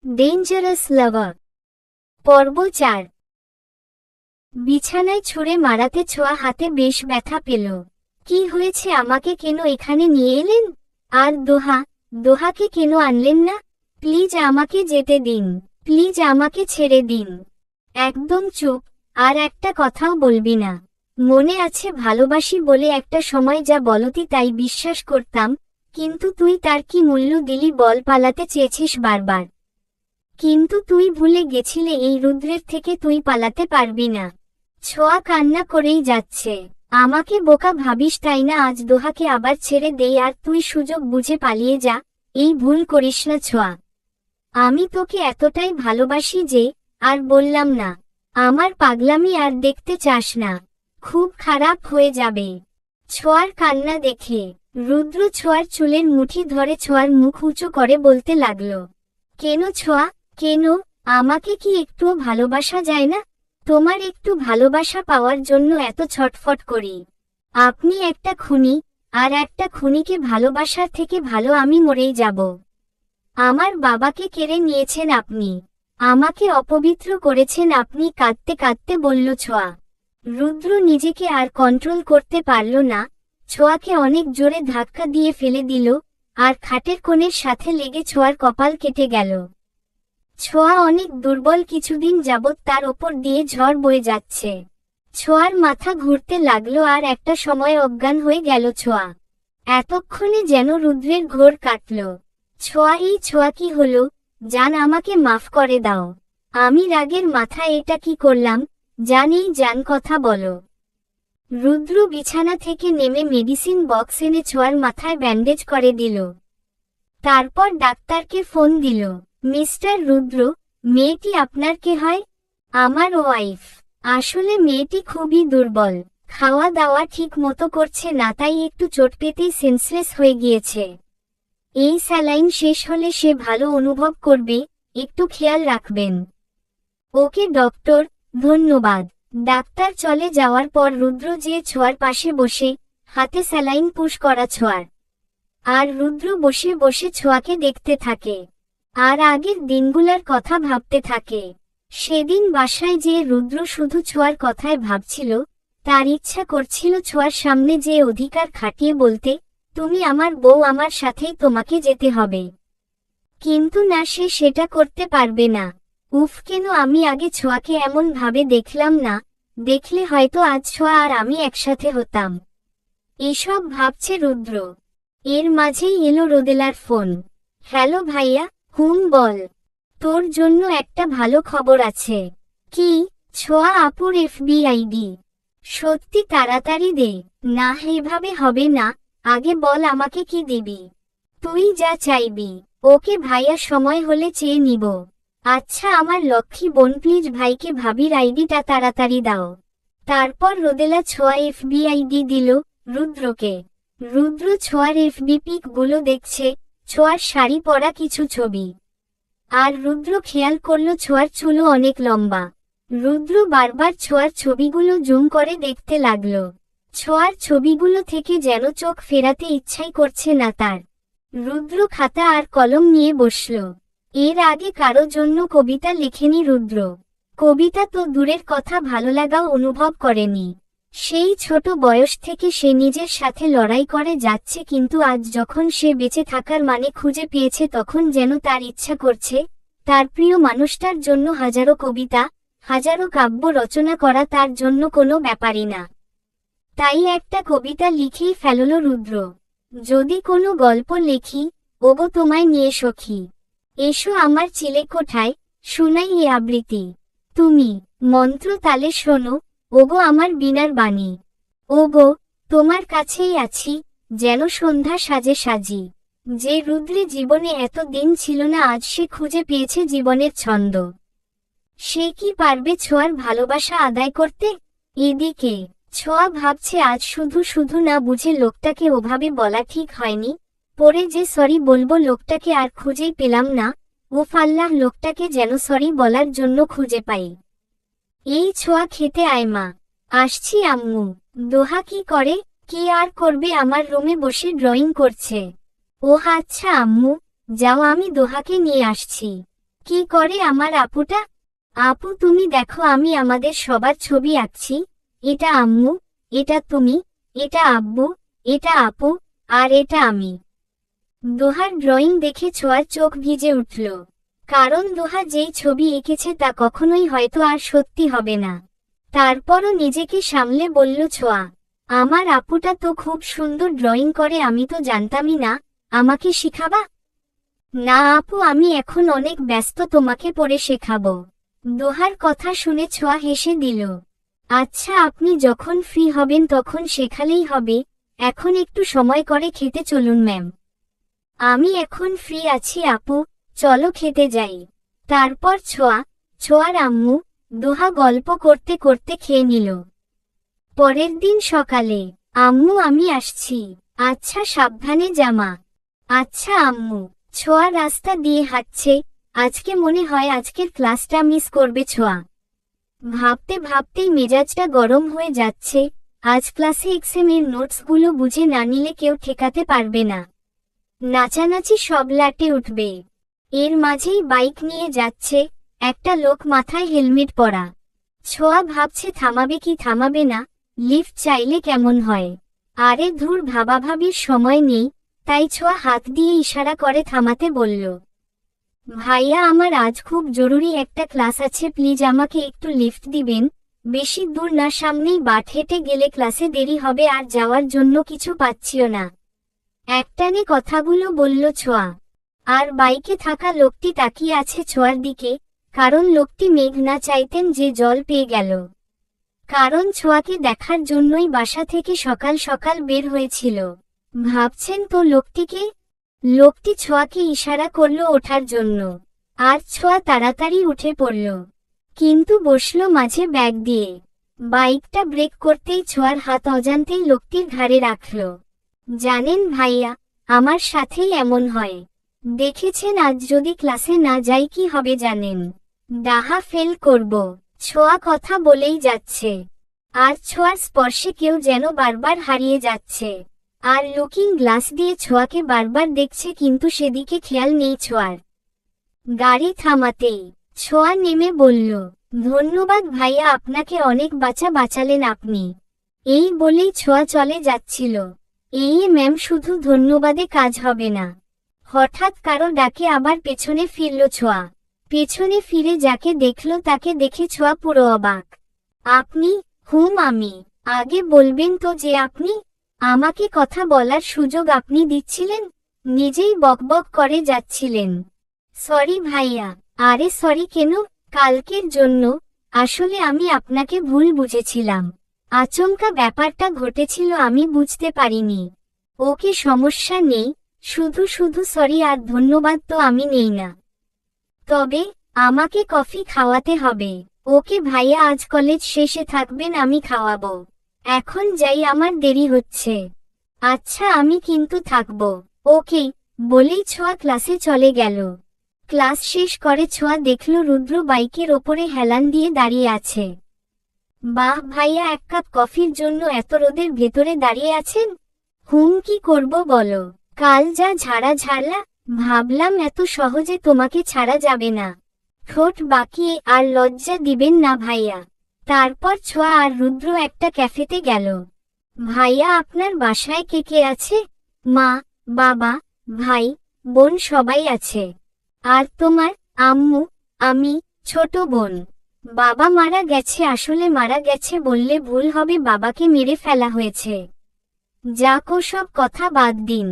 Dangerous লাভার পর্ব ৪। বিছানায় ছুঁড়ে মারাতে ছোঁয়া হাতে বেশ ব্যথা পেল। কি হয়েছে, আমাকে কেন এখানে নিয়ে এলেন? আর দোহাকে কেন আনলেন না? প্লিজ আমাকে যেতে দিন, প্লিজ আমাকে ছেড়ে দিন। একদম চুপ, আর একটা কথাও বলবি না। মনে আছে ভালোবাসি বলে একটা সময় যা বলতি তাই বিশ্বাস করতাম, কিন্তু তুই তার কি মূল্য দিলি বল? পালাতে চেয়েছিস বারবার, কিন্তু তুই ভুলে গেছিলে এই রুদ্রের থেকে তুই পালাতে পারবি না। ছোঁয়া কান্না করেই যাচ্ছে। আমাকে বোকা ভাবিস তাই না? আজ দোহাকে আবার ছেড়ে দেই আর তুই সুযোগ বুঝে পালিয়ে যা। এই ভুল করিস না ছোঁয়া। আমি তোকে এতটাই ভালোবাসি যে, আর বললাম না। আমার পাগলামি আর দেখতে চাস না, খুব খারাপ হয়ে যাবে। ছোঁয়ার কান্না দেখে রুদ্র ছোঁয়ার চুলের মুঠি ধরে ছোঁয়ার মুখ উঁচু করে বলতে লাগলো, কেন ছোঁয়া, কেন? আমাকে কি একটুও ভালোবাসা যায় না? তোমার একটু ভালোবাসা পাওয়ার জন্য এত ছটফট করি। আপনি একটা খুনি, আর একটা খুনিকে ভালোবাসার থেকে ভালো আমি মরেই যাব। আমার বাবাকে কেড়ে নিয়েছেন আপনি, আমাকে অপবিত্র করেছেন আপনি। কাঁদতে কাঁদতে বলল ছোঁয়া। রুদ্র নিজেকে আর কন্ট্রোল করতে পারল না, ছোঁয়াকে অনেক জোরে ধাক্কা দিয়ে ফেলে দিল, আর খাটের কোণের সাথে লেগে ছোঁয়ার কপাল কেটে গেল। ছোঁয়া অনেক দুর্বল, কিছুদিন যাবৎ তার ওপর দিয়ে ঝড় বয়ে যাচ্ছে। ছোঁয়ার মাথা ঘুরতে লাগলো আর একটা সময় অজ্ঞান হয়ে গেল ছোঁয়া। এতক্ষণে যেন রুদ্রের ঘোর কাটল। ছোঁয়া কি হলো? জান, আমাকে মাফ করে দাও। আমি রাগের মাথায় এটা কি করলাম? জান কথা বলো। রুদ্র বিছানা থেকে নেমে মেডিসিন বক্স এনে ছোঁয়ার মাথায় ব্যান্ডেজ করে দিল। তারপর ডাক্তারকে ফোন দিল। মিস্টার রুদ্র, মেয়েটি আপনার কে হয়? আমার ওয়াইফ। আসলে মেয়েটি খুবই দুর্বল, খাওয়া দাওয়া ঠিক মতো করছে না, তাই একটু চোট পেতেই সেন্সলেস হয়ে গিয়েছে। এই স্যালাইন শেষ হলে সে ভালো অনুভব করবে, একটু খেয়াল রাখবেন। ওকে ডক্টর, ধন্যবাদ। ডাক্তার চলে যাওয়ার পর রুদ্র যেয়ে ছোঁয়ার পাশে বসে, হাতে স্যালাইন পুশ করা ছোঁয়ার। আর রুদ্র বসে বসে ছোঁয়াকে দেখতে থাকে, আর আগের দিনগুলার কথা ভাবতে থাকে। সেদিন বাসায় যেয়ে রুদ্র শুধু ছোঁয়ার কথায় ভাবছিল, তার ইচ্ছা করছিল ছোঁয়ার সামনে যে অধিকার খাটিয়ে বলতে, তুমি আমার বউ, আমার সাথেই তোমাকে যেতে হবে। কিন্তু না, সে সেটা করতে পারবে না। উফ, কেন আমি আগে ছোঁয়াকে এমন ভাবে দেখলাম না? দেখলে হয়তো আজ ছোঁয়া আর আমি একসাথে হতাম। এসব ভাবছে রুদ্র। এর মাঝেই এলো রোদেলার ফোন। হ্যালো ভাইয়া। হুম বল, তোর জন্য একটা ভালো খবর আছে। কি? ছোঁয়া আপুর এফবি আইডি। সত্যি? তাড়াতাড়ি দে। না, এভাবে হবে না, আগে বল আমাকে কি দিবি। তুই যা চাইবি। ওকে ভাইয়া, সময় হলে চেয়ে নিব। আচ্ছা আমার লক্ষ্মী বোন, প্লিজ ভাইকে ভাবির আইডিটা তাড়াতাড়ি দাও। তারপর রোদেলা ছোঁয়া এফবি আইডি দিল রুদ্রকে। রুদ্র ছোঁয়ার এফবি পিক গুলো দেখছে, ছোঁয়ার শাড়ি পরা কিছু ছবি। আর রুদ্র খেয়াল করল ছোঁয়ার চুলও অনেক লম্বা। রুদ্র বারবার ছোঁয়ার ছবিগুলো জুম করে দেখতে লাগল। ছোঁয়ার ছবিগুলো থেকে যেন চোখ ফেরাতে ইচ্ছাই করছে না তার। রুদ্র খাতা আর কলম নিয়ে বসল। এর আগে কারো জন্য কবিতা লেখেনি রুদ্র। কবিতা তো দূরের কথা, ভালো লাগাও অনুভব করেনি। সেই ছোট বয়স থেকে সে নিজের সাথে লড়াই করে যাচ্ছে, কিন্তু আজ যখন সে বেঁচে থাকার মানে খুঁজে পেয়েছে, তখন যেন তার ইচ্ছা করছে তার প্রিয় মানুষটার জন্য হাজারো কবিতা, হাজারো কাব্য রচনা করা তার জন্য কোনো ব্যাপারই না। তাই একটা কবিতা লিখেই ফেলল রুদ্র। যদি কোনো গল্প লেখি, ওগো তোমায় নিয়ে সখী, এসো আমার চিলেকোঠায়, শুনাই এ আবৃত্তি। তুমি মন্ত্র তালে শোনো, ওগো আমার বীণার বাণী। ওগো, তোমার কাছেই আছি, যেন সন্ধ্যা সাজে সাজি। যে রুদ্রে জীবনে এত দিন ছিল না, আজ সে খুঁজে পেয়েছে জীবনের ছন্দ। সে কি পারবে ছোঁয়ার ভালোবাসা আদায় করতে? এদিকে ছোঁয়া ভাবছে, আজ শুধু শুধু না বুঝে লোকটাকে ওভাবে বলা ঠিক হয়নি। পরে যে সরি বলবো, লোকটাকে আর খুঁজেই পেলাম না। উফ আল্লাহ, লোকটাকে যেন সরি বলার জন্য খুঁজে পাই। এই ছোঁয়া, খেতে আয় মা। আসছি আম্মু। দোহা কি করে? কি আর করবে, আমার রুমে বসে ড্রয়িং করছে। ওহ আচ্ছা আম্মু, যাও, আমি দোহাকে নিয়ে আসছি। কি করে আমার আপুটা? আপু তুমি দেখো আমি আমাদের সবার ছবি আঁকছি, এটা আম্মু, এটা তুমি, এটা আব্বু, এটা আপু, আর এটা আমি। দোহার ড্রয়িং দেখে ছোঁয়ার চোখ ভিজে উঠল। কারণ দোহা যেই ছবি এঁকেছে তা কখনোই হয়তো আর সত্যি হবে না। তারপরও নিজেকে সামলে বলল ছোঁয়া, আমার আপুটা তো খুব সুন্দর ড্রয়িং করে, আমি তো জানতামই না, আমাকে শিখাবা? না আপু আমি এখন অনেক ব্যস্ত, তোমাকে পরে শেখাবো। দোহার কথা শুনে ছোঁয়া হেসে দিল। আচ্ছা আপনি যখন ফ্রি হবেন তখন শেখালেই হবে, এখন একটু সময় করে খেতে চলুন ম্যাম। আমি এখন ফ্রি আছি আপু, চলো খেতে যাই। তারপর ছোঁয়ার আম্মু, দোহা গল্প করতে করতে খেয়ে নিল। পরের দিন সকালে, আম্মু আমি আসছি। আচ্ছা সাবধানে জামা। আচ্ছা আম্মু। ছোঁয়া রাস্তা দিয়ে হাঁটছে, আজকে মনে হয় আজকের ক্লাসটা মিস করবে ছোঁয়া। ভাবতে ভাবতেই মেজাজটা গরম হয়ে যাচ্ছে, আজ ক্লাসে এক্সামের নোটসগুলো বুঝে না নিলে কেউ ঠেকাতে পারবে না। নাচানাচি সব লাটে উঠবে। এর মাঝেই বাইক নিয়ে যাচ্ছে একটা লোক, মাথায় হেলমেট পরা। ছোঁয়া ভাবছে থামাবে কি থামাবে না, লিফট চাইলে কেমন হয়। আরে ধুর, ভাবাভাবির সময় নেই, তাই ছোঁয়া হাত দিয়ে ইশারা করে থামাতে বলল। ভাইয়া আমার আজ খুব জরুরি একটা ক্লাস আছে, প্লিজ আমাকে একটু লিফট দিবেন। বেশি দূর না, সামনেই বাট, হেঁটে গেলে ক্লাসে দেরি হবে আর যাওয়ার জন্য কিছু পাচ্ছিও না। একটানে কথাগুলো বলল ছোঁয়া। আর বাইকে থাকা লোকটি তাকিয়ে আছে ছোঁয়ার দিকে, কারণ লোকটি মেঘ না চাইতেন যে জল পেয়ে গেল। কারণ ছোঁয়াকে দেখার জন্যই বাসা থেকে সকাল সকাল বের হয়েছিল। ভাবছেন তো লোকটিকে? লোকটি ছোঁয়াকে ইশারা করল ওঠার জন্য, আর ছোঁয়া তাড়াতাড়ি উঠে পড়ল, কিন্তু বসল মাঝে ব্যাগ দিয়ে। বাইকটা ব্রেক করতেই ছোঁয়ার হাত অজান্তেই লোকটির ঘাড়ে রাখল। জানেন ভাইয়া, আমার সাথেই এমন হয়। দেখেছেন আজ যদি ক্লাসে না যাই কি হবে জানেন? ডাহা ফেল করব। ছোঁয়া কথা বলেই যাচ্ছে, আর ছোঁয়ার স্পর্শে কেউ যেন বারবার হারিয়ে যাচ্ছে। আর লুকিং গ্লাস দিয়ে ছোঁয়াকে বারবার দেখছে, কিন্তু সেদিকে খেয়াল নেই ছোঁয়ার। গাড়ি থামাতেই ছোঁয়া নেমে বলল, ধন্যবাদ ভাইয়া, আপনাকে অনেক বাঁচালেন আপনি। এই বলেই ছোঁয়া চলে যাচ্ছিল। এই ম্যাম, শুধু ধন্যবাদে কাজ হবে না। হঠাৎ কারো ডাকে আবার পেছনে ফিরল ছোঁয়া। পেছনে ফিরে যাকে দেখল তাকে দেখে ছোঁয়া পুরো অবাক। আপনি? হুম আমি। আগে বলবেন তো যে আপনি? আমাকে কথা বলার সুযোগ আপনি দিচ্ছিলেন, নিজেই বকবক করে যাচ্ছিলেন। সরি ভাইয়া। আরে সরি কেন, কালকের জন্য। আসলে আমি আপনাকে ভুল বুঝেছিলাম। আচমকা ব্যাপারটা ঘটেছিল, আমি বুঝতে পারিনি। ওকে সমস্যা নেই, শুধু শুধু সরি আর ধন্যবাদ তো আমি নেই না। তবে আমাকে কফি খাওয়াতে হবে। ওকে ভাইয়া, আজ কলেজ শেষে থাকবেন, আমি খাওয়াবো। এখন যাই, আমার দেরি হচ্ছে। আচ্ছা আমি কিন্তু থাকব। ওকে, বলেই ছোঁয়া ক্লাসে চলে গেল। ক্লাস শেষ করে ছোঁয়া দেখল রুদ্র বাইকের ওপরে হেলান দিয়ে দাঁড়িয়ে আছে। বাহ ভাইয়া, এক কাপ কফির জন্য এত রোদের ভেতরে দাঁড়িয়ে আছেন? হুম, কি করব বলো, কাল যা ঝাড়া ঝাড়লা, ভাবলাম এত সহজে তোমাকে ছাড়া যাবে না। ঠোঁট বাঁকিয়ে, আর লজ্জা দিবেন না ভাইয়া। তারপর ছোঁয়া আর রুদ্র একটা ক্যাফেতে গেল। ভাইয়া আপনার বাসায় কে কে আছে? মা, বাবা, ভাই, বোন সবাই আছে। আর তোমার? আম্মু, আমি, ছোট বোন। বাবা মারা গেছে, আসলে মারা গেছে বললে ভুল হবে, বাবাকে মেরে ফেলা হয়েছে। যাক সব কথা বাদ দিন।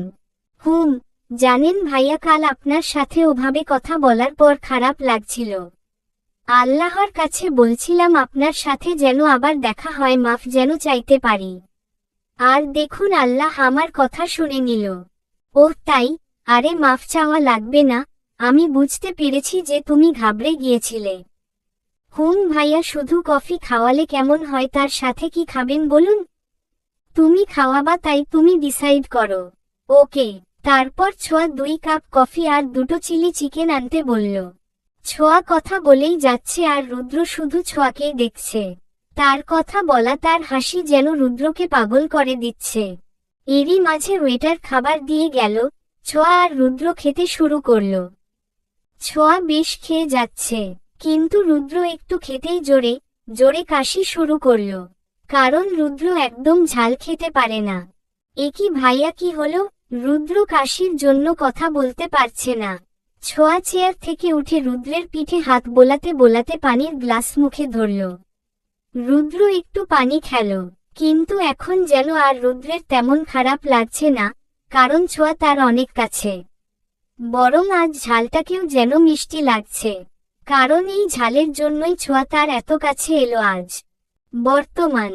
হুম, জানেন ভাইয়া, কাল আপনার সাথে ওভাবে কথা বলার পর খারাপ লাগছিল। আল্লাহর কাছে বলছিলাম আপনার সাথে যেন আবার দেখা হয়, মাফ যেন চাইতে পারি। আর দেখুন আল্লাহ আমার কথা শুনে নিল। ওহ তাই? আরে মাফ চাওয়া লাগবে না, আমি বুঝতে পেরেছি যে তুমি ঘাবড়ে গিয়েছিলে। হুম ভাইয়া, শুধু কফি খাওয়ালে কেমন হয়, তার সাথে কি খাবেন বলুন? তুমি খাওয়াবা, তাই তুমি ডিসাইড করো। ওকে। তারপর ছোঁয়া 2 কাপ কফি আর 2টো চিলি চিকেন আনতে বলল। ছোঁয়া কথা বলেই যাচ্ছে আর রুদ্র শুধু ছোঁয়াকেই দেখছে। তার কথা বলা, তার হাসি যেন রুদ্রকে পাগল করে দিচ্ছে। এরই মাঝে ওয়েটার খাবার দিয়ে গেল, ছোঁয়া আর রুদ্র খেতে শুরু করল। ছোঁয়া বেশ খেয়ে যাচ্ছে, কিন্তু রুদ্র একটু খেতেই জোরে জোরে কাশি শুরু করল। কারণ রুদ্র একদম ঝাল খেতে পারে না। একি ভাইয়া, কি হলো? রুদ্র কাশির জন্য কথা বলতে পারছে না। ছোঁয়া চেয়ার থেকে উঠে রুদ্রের পিঠে হাত বোলাতে বোলাতে পানির গ্লাস মুখে ধরল। রুদ্র একটু পানি খেল, কিন্তু এখন যেন আর রুদ্রের তেমন খারাপ লাগছে না, কারণ ছোঁয়া তার অনেক কাছে। বরং আজ ঝালটাকেও যেন মিষ্টি লাগছে, কারণ এই ঝালের জন্যই ছোঁয়া তার এত কাছে এলো আজ। বর্তমান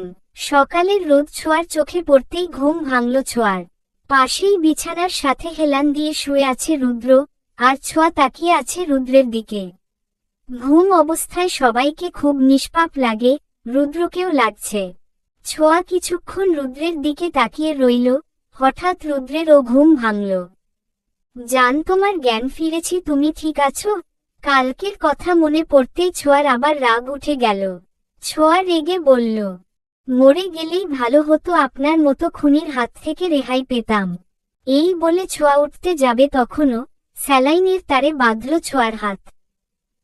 সকালের রোদ ছোঁয়ার চোখে পড়তেই ঘুম ভাঙল ছোঁয়ার। পাশেই বিছানার সাথে হেলান দিয়ে শুয়ে আছে রুদ্র, আর ছোঁয়া তাকিয়ে আছে রুদ্রের দিকে। ঘুম অবস্থায় সবাইকে খুব নিষ্পাপ লাগে, রুদ্রকেও লাগছে। ছোঁয়া কিছুক্ষণ রুদ্রের দিকে তাকিয়ে রইল, হঠাৎ রুদ্রেরও ঘুম ভাঙল। জান, তোমার জ্ঞান ফিরেছি, তুমি ঠিক আছো? কালকের কথা মনে পড়তেই ছোঁয়ার আবার রাগ উঠে গেল। ছোঁয়া রেগে বলল, মরে গেলেই ভালো হতো, আপনার মতো খুনির হাত থেকে রেহাই পেতাম। এই বলে ছোঁয়া উঠতে যাবে তখনও স্যালাইনের তারে বাঁধল ছোঁয়ার হাত।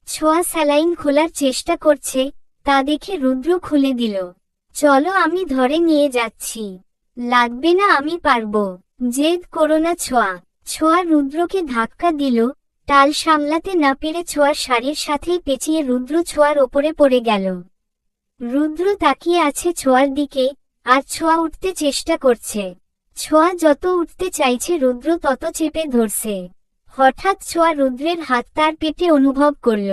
ছোঁয়া স্যালাইন খোলার চেষ্টা করছে, তা দেখে রুদ্র খুলে দিল। চলো, আমি ধরে নিয়ে যাচ্ছি। লাগবে না, আমি পারবো। জেদ করো না ছোঁয়া। ছোঁয়া রুদ্রকে ধাক্কা দিল, টাল সামলাতে না পেরে ছোঁয়ার শাড়ির সাথেই পেঁচিয়ে রুদ্র ছোঁয়ার ওপরে পড়ে গেল। রুদ্র তাকিয়ে আছে ছোঁয়ার দিকে, আর ছোঁয়া উঠতে চেষ্টা করছে। ছোঁয়া যত উঠতে চাইছে রুদ্র তত চেপে ধরছে। হঠাৎ ছোঁয়া রুদ্রের হাত তার পেটে অনুভব করল,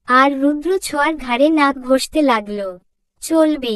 আর রুদ্র ছোঁয়ার ঘাড়ে নাক ঘষতে লাগল। চলবে।